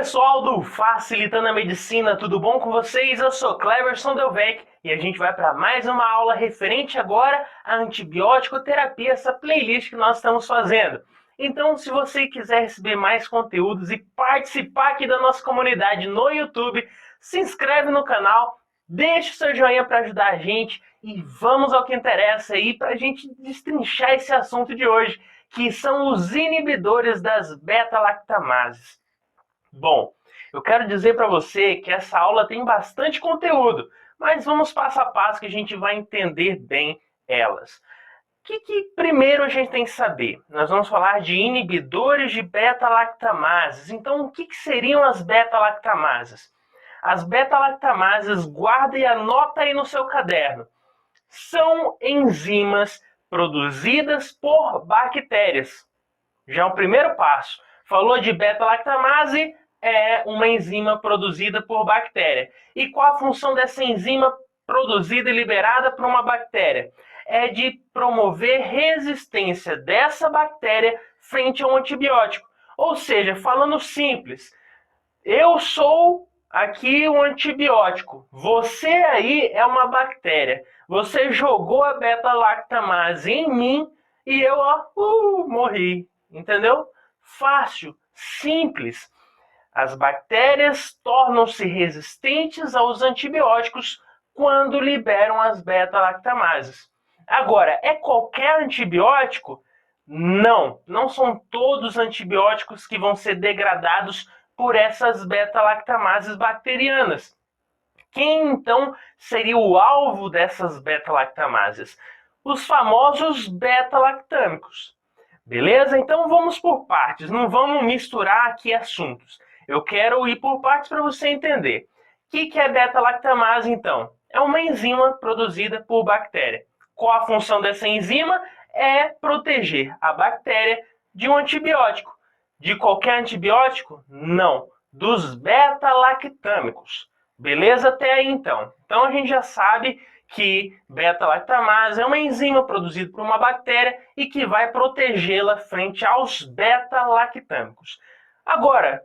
pessoal do Facilitando a Medicina, tudo bom com vocês? Eu sou Cleverson Delvec e a gente vai para mais uma aula referente agora à antibiótico terapia, essa playlist que nós estamos fazendo. Então, se você quiser receber mais conteúdos e participar aqui da nossa comunidade no YouTube, se inscreve no canal, deixa o seu joinha para ajudar a gente e vamos ao que interessa aí para a gente destrinchar esse assunto de hoje, que são os inibidores das beta-lactamases. Bom, eu quero dizer para você que essa aula tem bastante conteúdo, mas vamos passo a passo que a gente vai entender bem elas. O que primeiro a gente tem que saber? Nós vamos falar de inibidores de beta-lactamases. Então, o que seriam as beta-lactamases? As beta-lactamases, guarda e anota aí no seu caderno, são enzimas produzidas por bactérias. Já é o primeiro passo. Falou de beta-lactamase, é uma enzima produzida por bactéria. E qual a função dessa enzima produzida e liberada por uma bactéria? É de promover resistência dessa bactéria frente a um antibiótico. Ou seja, falando simples, eu sou aqui um antibiótico, você aí é uma bactéria. Você jogou a beta-lactamase em mim e eu morri. Entendeu? Fácil, simples. As bactérias tornam-se resistentes aos antibióticos quando liberam as beta-lactamases. Agora, é qualquer antibiótico? Não, não são todos os antibióticos que vão ser degradados por essas beta-lactamases bacterianas. Quem então seria o alvo dessas beta-lactamases? Os famosos beta-lactâmicos. Beleza? Então vamos por partes, não vamos misturar aqui assuntos. Eu quero ir por partes para você entender. O que é beta-lactamase então? É uma enzima produzida por bactéria. Qual a função dessa enzima? É proteger a bactéria de um antibiótico. De qualquer antibiótico? Não. Dos beta-lactâmicos. Beleza até aí então? Então a gente já sabe que beta-lactamase é uma enzima produzida por uma bactéria e que vai protegê-la frente aos beta-lactâmicos. Agora,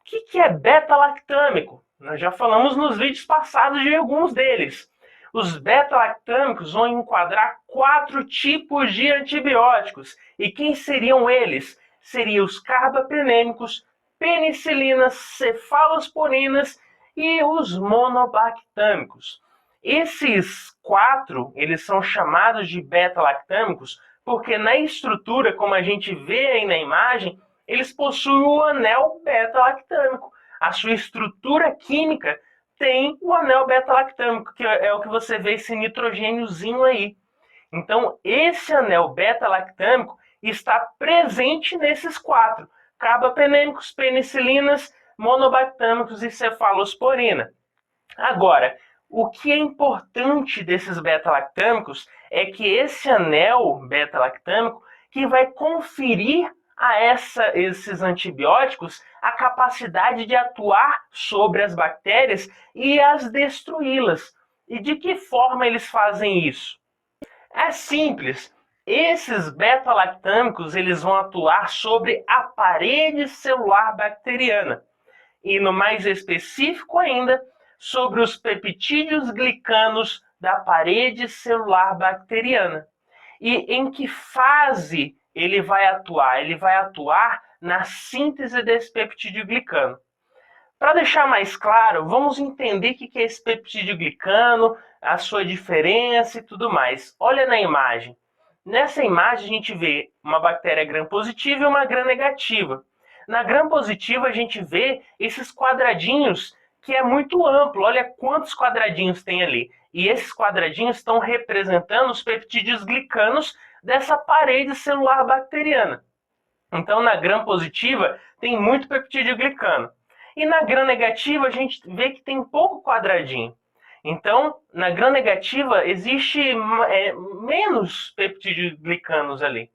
o que é beta-lactâmico? Nós já falamos nos vídeos passados de alguns deles. Os beta-lactâmicos vão enquadrar 4 tipos de antibióticos. E quem seriam eles? Seriam os carbapenêmicos, penicilinas, cefalosporinas e os monobactâmicos. Esses 4, eles são chamados de beta-lactâmicos porque na estrutura, como a gente vê aí na imagem, eles possuem o anel beta-lactâmico. A sua estrutura química tem o anel beta-lactâmico, que é o que você vê esse nitrogêniozinho aí. Então, esse anel beta-lactâmico está presente nesses 4. Carbapenêmicos, penicilinas, monobactâmicos e cefalosporina. Agora, o que é importante desses beta-lactâmicos é que esse anel beta-lactâmico que vai conferir a esses antibióticos a capacidade de atuar sobre as bactérias e as destruí-las. E de que forma eles fazem isso? É simples. Esses beta-lactâmicos eles vão atuar sobre a parede celular bacteriana. E no mais específico ainda, sobre os peptídeos glicanos da parede celular bacteriana. E em que fase ele vai atuar? Ele vai atuar na síntese desse peptídeo glicano. Para deixar mais claro, vamos entender o que é esse peptídeo glicano, a sua diferença e tudo mais. Olha na imagem. Nessa imagem a gente vê uma bactéria gram-positiva e uma gram-negativa. Na gram-positiva a gente vê esses quadradinhos que é muito amplo. Olha quantos quadradinhos tem ali. E esses quadradinhos estão representando os peptídeos glicanos dessa parede celular bacteriana. Então, na gram-positiva tem muito peptídeo glicano. E na gram-negativa a gente vê que tem pouco quadradinho. Então, na gram-negativa existe menos peptídeos glicanos ali.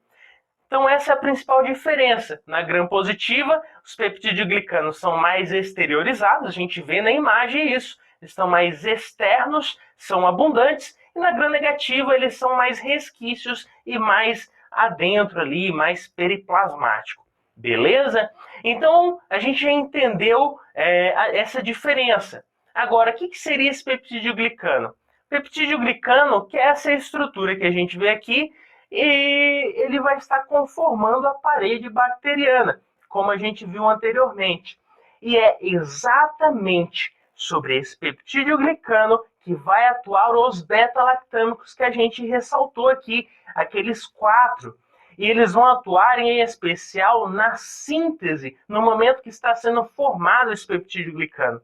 Então essa é a principal diferença. Na gram-positiva, os peptidoglicanos são mais exteriorizados, a gente vê na imagem isso. Eles estão mais externos, são abundantes, e na gram-negativa eles são mais resquícios e mais adentro ali, mais periplasmático. Beleza? Então, a gente já entendeu essa diferença. Agora, o que seria esse peptidoglicano? Peptidoglicano, que é essa estrutura que a gente vê aqui, e ele vai estar conformando a parede bacteriana, como a gente viu anteriormente. E é exatamente sobre esse peptidoglicano que vai atuar os beta-lactâmicos que a gente ressaltou aqui, aqueles 4. E eles vão atuar em especial na síntese, no momento que está sendo formado esse peptidoglicano.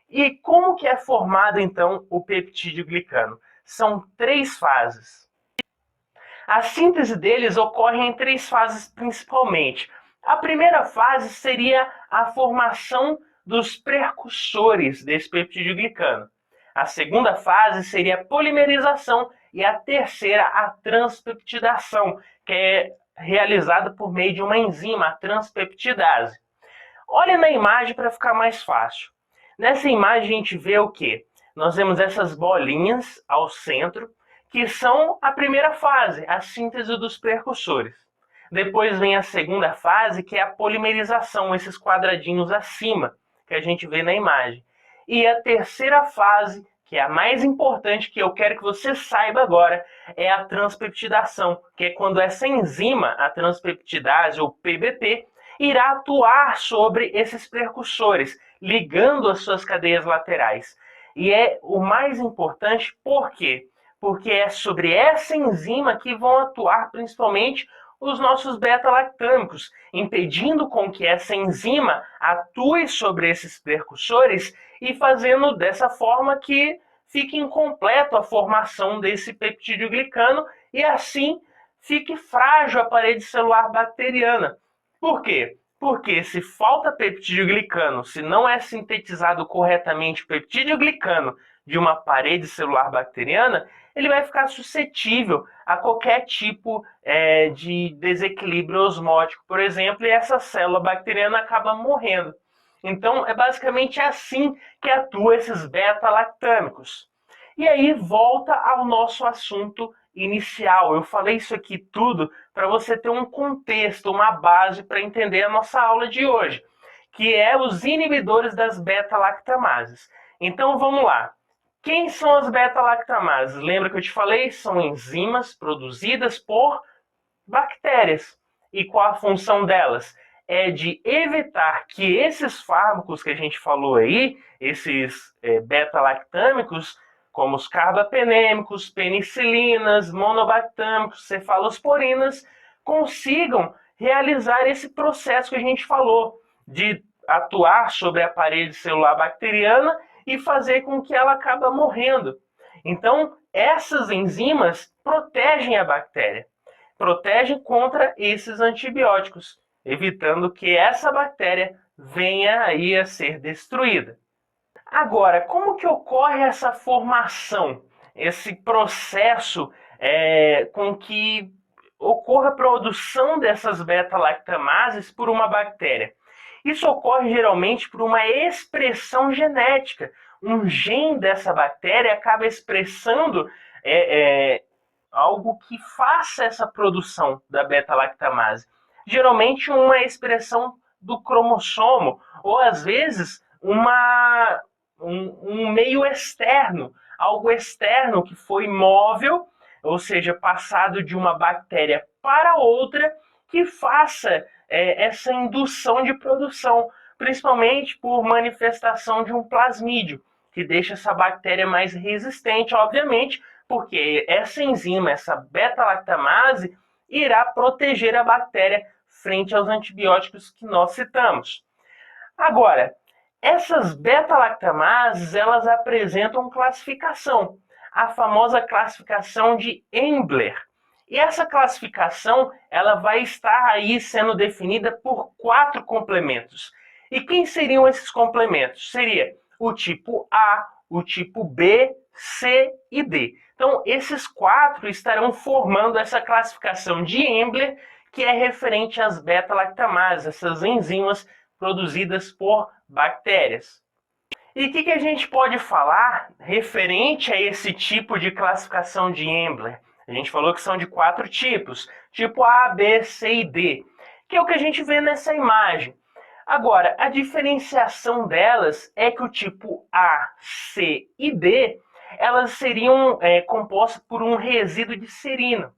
E como que é formado, então, o peptidoglicano? São 3 fases. A síntese deles ocorre em 3 fases principalmente. A primeira fase seria a formação dos precursores desse peptidoglicano. A segunda fase seria a polimerização e a terceira a transpeptidação, que é realizada por meio de uma enzima, a transpeptidase. Olhe na imagem para ficar mais fácil. Nessa imagem a gente vê o quê? Nós vemos essas bolinhas ao centro, que são a primeira fase, a síntese dos precursores. Depois vem a segunda fase, que é a polimerização, esses quadradinhos acima, que a gente vê na imagem. E a terceira fase, que é a mais importante, que eu quero que você saiba agora, é a transpeptidação, que é quando essa enzima, a transpeptidase ou PBP, irá atuar sobre esses precursores, ligando as suas cadeias laterais. E é o mais importante, por quê? Porque é sobre essa enzima que vão atuar principalmente os nossos beta-lactâmicos, impedindo com que essa enzima atue sobre esses precursores e fazendo dessa forma que fique incompleto a formação desse peptidoglicano e assim fique frágil a parede celular bacteriana. Por quê? Porque se falta peptidoglicano, se não é sintetizado corretamente o peptidoglicano de uma parede celular bacteriana, ele vai ficar suscetível a qualquer tipo de desequilíbrio osmótico, por exemplo, e essa célula bacteriana acaba morrendo. Então, é basicamente assim que atuam esses beta-lactâmicos. E aí volta ao nosso assunto inicial. Eu falei isso aqui tudo para você ter um contexto, uma base para entender a nossa aula de hoje, que é os inibidores das beta-lactamases. Então vamos lá. Quem são as beta-lactamases? Lembra que eu te falei? São enzimas produzidas por bactérias. E qual a função delas? É de evitar que esses fármacos que a gente falou aí, esses beta-lactâmicos, como os carbapenêmicos, penicilinas, monobactâmicos, cefalosporinas, consigam realizar esse processo que a gente falou, de atuar sobre a parede celular bacteriana e fazer com que ela acabe morrendo. Então, essas enzimas protegem a bactéria, protegem contra esses antibióticos, evitando que essa bactéria venha aí a ser destruída. Agora, como que ocorre essa formação, esse processo com que ocorre a produção dessas beta-lactamases por uma bactéria? Isso ocorre geralmente por uma expressão genética. Um gene dessa bactéria acaba expressando algo que faça essa produção da beta-lactamase. Geralmente uma expressão do cromossomo, ou às vezes um meio externo, algo externo que foi móvel, ou seja, passado de uma bactéria para outra, que faça essa indução de produção, principalmente por manifestação de um plasmídio, que deixa essa bactéria mais resistente, obviamente, porque essa enzima, essa beta-lactamase, irá proteger a bactéria frente aos antibióticos que nós citamos. Agora, essas beta-lactamases, elas apresentam classificação, a famosa classificação de Embler. E essa classificação, ela vai estar aí sendo definida por 4 complementos. E quem seriam esses complementos? Seria o tipo A, o tipo B, C e D. Então, esses 4 estarão formando essa classificação de Embler, que é referente às beta-lactamases, essas enzimas produzidas por bactérias. E o que a gente pode falar referente a esse tipo de classificação de Embler? A gente falou que são de 4 tipos, tipo A, B, C e D. que é o que a gente vê nessa imagem. Agora, a diferenciação delas é que o tipo A, C e D, elas seriam compostas por um resíduo de serina.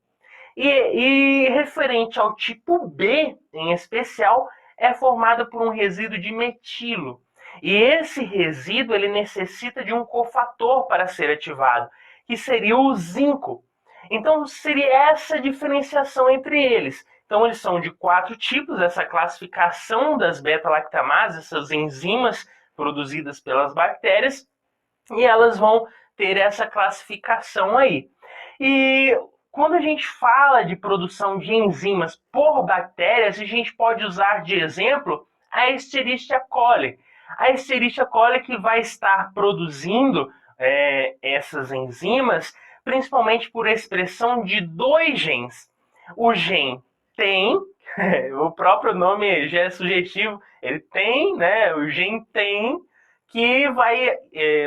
E referente ao tipo B, em especial, é formada por um resíduo de metilo. E esse resíduo ele necessita de um cofator para ser ativado, que seria o zinco. Então, seria essa diferenciação entre eles. Então, eles são de 4 tipos, essa classificação das beta-lactamases, essas enzimas produzidas pelas bactérias, e elas vão ter essa classificação aí. E quando a gente fala de produção de enzimas por bactérias, a gente pode usar de exemplo a Escherichia coli. A Escherichia coli que vai estar produzindo essas enzimas, principalmente por expressão de 2 genes. O gene TEM, o próprio nome já é sugestivo, ele tem, né, o gene TEM, que vai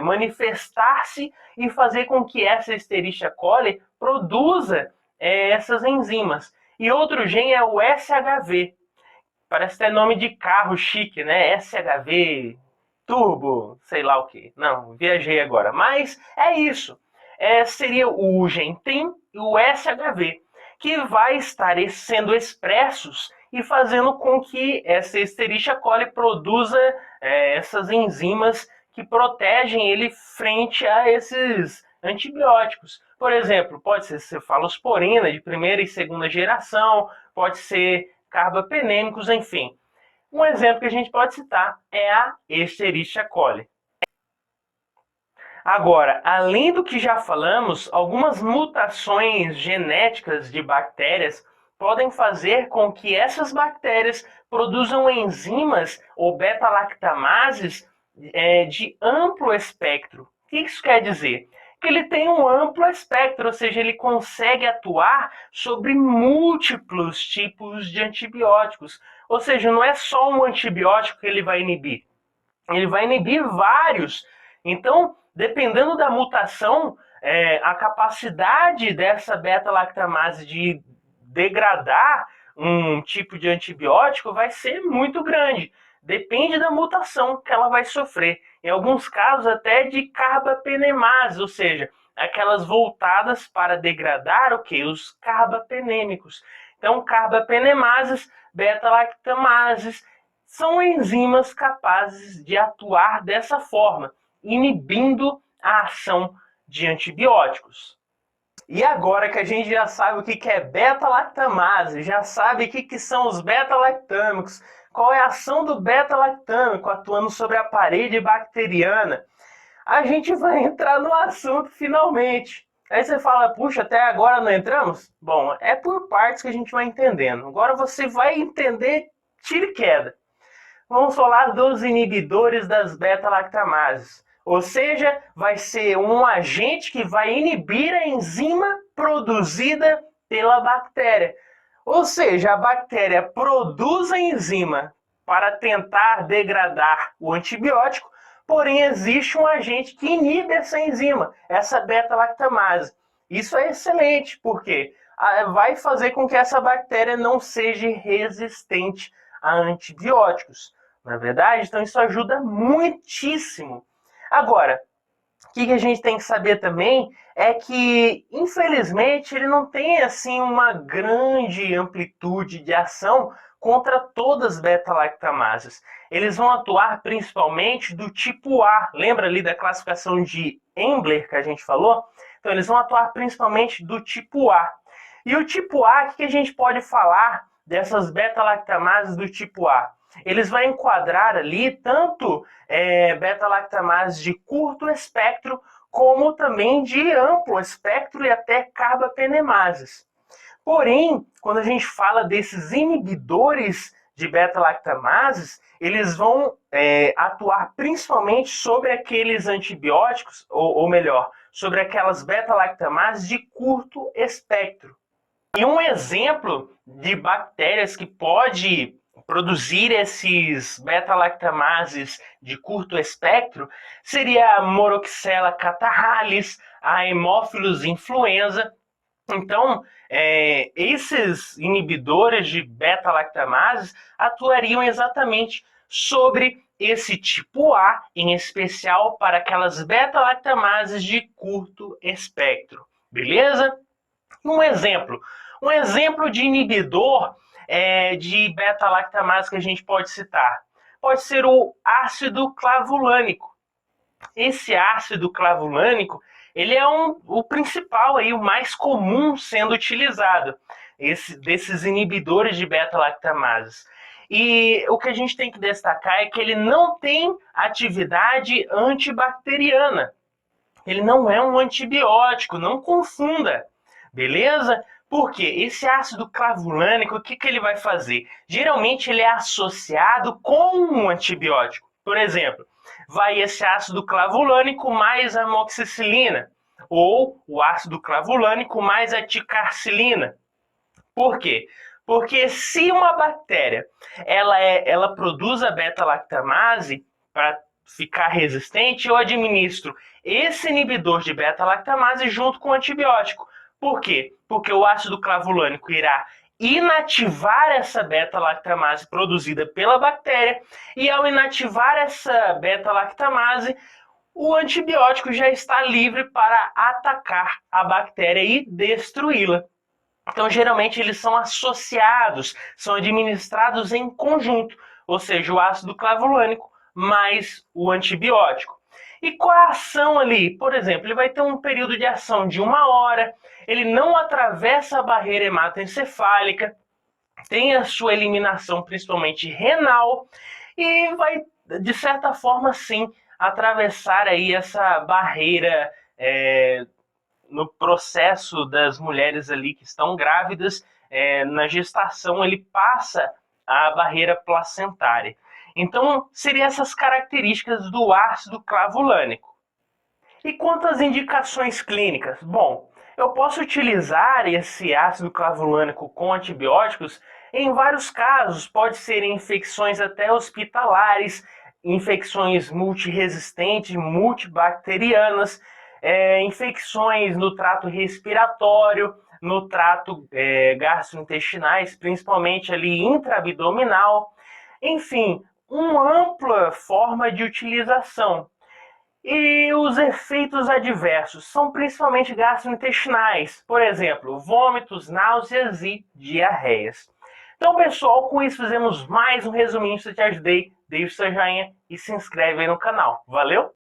manifestar-se e fazer com que essa Escherichia coli produza essas enzimas. E outro gene é o SHV. Parece até nome de carro chique, né? SHV, turbo, sei lá o que. Não, viajei agora. Mas é isso. Seria o gene TEM e o SHV, que vai estar sendo expressos e fazendo com que essa Escherichia coli produza essas enzimas que protegem ele frente a esses antibióticos. Por exemplo, pode ser cefalosporina de primeira e segunda geração, pode ser carbapenêmicos, enfim. Um exemplo que a gente pode citar é a Escherichia coli. Agora, além do que já falamos, algumas mutações genéticas de bactérias podem fazer com que essas bactérias produzam enzimas ou beta-lactamases de amplo espectro. O que isso quer dizer? Que ele tem um amplo espectro, ou seja, ele consegue atuar sobre múltiplos tipos de antibióticos. Ou seja, não é só um antibiótico que ele vai inibir. Ele vai inibir vários. Então, dependendo da mutação, a capacidade dessa beta-lactamase de degradar um tipo de antibiótico vai ser muito grande. Depende da mutação que ela vai sofrer. Em alguns casos, até de carbapenemase, ou seja, aquelas voltadas para degradar o quê? Os carbapenêmicos. Então, carbapenemases, beta-lactamases, são enzimas capazes de atuar dessa forma, inibindo a ação de antibióticos. E agora que a gente já sabe o que é beta-lactamase, já sabe o que são os beta-lactâmicos, qual é a ação do beta-lactâmico atuando sobre a parede bacteriana, a gente vai entrar no assunto finalmente. Aí você fala, puxa, até agora não entramos? Bom, é por partes que a gente vai entendendo. Agora você vai entender tiro e queda. Vamos falar dos inibidores das beta-lactamases. Ou seja, vai ser um agente que vai inibir a enzima produzida pela bactéria. Ou seja, a bactéria produz a enzima para tentar degradar o antibiótico, porém existe um agente que inibe essa enzima, essa beta-lactamase. Isso é excelente, porque vai fazer com que essa bactéria não seja resistente a antibióticos. Na verdade, então isso ajuda muitíssimo. Agora, o que a gente tem que saber também é que, infelizmente, ele não tem assim uma grande amplitude de ação contra todas as beta-lactamases. Eles vão atuar principalmente do tipo A. Lembra ali da classificação de Embler que a gente falou? Então, eles vão atuar principalmente do tipo A. E o tipo A, o que a gente pode falar dessas beta-lactamases do tipo A? Eles vão enquadrar ali tanto beta-lactamases de curto espectro, como também de amplo espectro e até carbapenemases. Porém, quando a gente fala desses inibidores de beta-lactamases, eles vão atuar principalmente sobre aqueles antibióticos, ou melhor, sobre aquelas beta-lactamases de curto espectro. E um exemplo de bactérias que pode produzir esses beta-lactamases de curto espectro seria a Moraxella catarrhalis, a Haemophilus influenza, Então, esses inibidores de beta-lactamases atuariam exatamente sobre esse tipo A, em especial para aquelas beta-lactamases de curto espectro, beleza? Um exemplo de inibidor de beta-lactamase que a gente pode citar pode ser o ácido clavulânico. Esse ácido clavulânico, ele é o principal aí, o mais comum sendo utilizado, desses inibidores de beta-lactamases. E o que a gente tem que destacar é que ele não tem atividade antibacteriana. Ele não é um antibiótico, não confunda, beleza? Porque esse ácido clavulânico, o que ele vai fazer? Geralmente ele é associado com um antibiótico. Por exemplo, vai esse ácido clavulânico mais amoxicilina, ou o ácido clavulânico mais a ticarcilina. Por quê? Porque se uma bactéria ela produz a beta-lactamase para ficar resistente, eu administro esse inibidor de beta-lactamase junto com o antibiótico. Por quê? Porque o ácido clavulânico irá inativar essa beta-lactamase produzida pela bactéria, e ao inativar essa beta-lactamase, o antibiótico já está livre para atacar a bactéria e destruí-la. Então, geralmente, eles são associados, são administrados em conjunto, ou seja, o ácido clavulânico mais o antibiótico. E qual a ação ali? Por exemplo, ele vai ter um período de ação de 1 hora, ele não atravessa a barreira hematoencefálica, tem a sua eliminação principalmente renal e vai, de certa forma, sim, atravessar aí essa barreira no processo das mulheres ali que estão grávidas, na gestação, ele passa a barreira placentária. Então, seriam essas características do ácido clavulânico. E quanto às indicações clínicas? Bom, eu posso utilizar esse ácido clavulânico com antibióticos em vários casos. Pode ser em infecções até hospitalares, infecções multiresistentes, multibacterianas, infecções no trato respiratório, no trato gastrointestinais, principalmente ali intraabdominal. Enfim, uma ampla forma de utilização. E os efeitos adversos são principalmente gastrointestinais, por exemplo, vômitos, náuseas e diarreias. Então, pessoal, com isso fizemos mais um resuminho. Se eu te ajudei, deixa o seu joinha e se inscreve aí no canal. Valeu!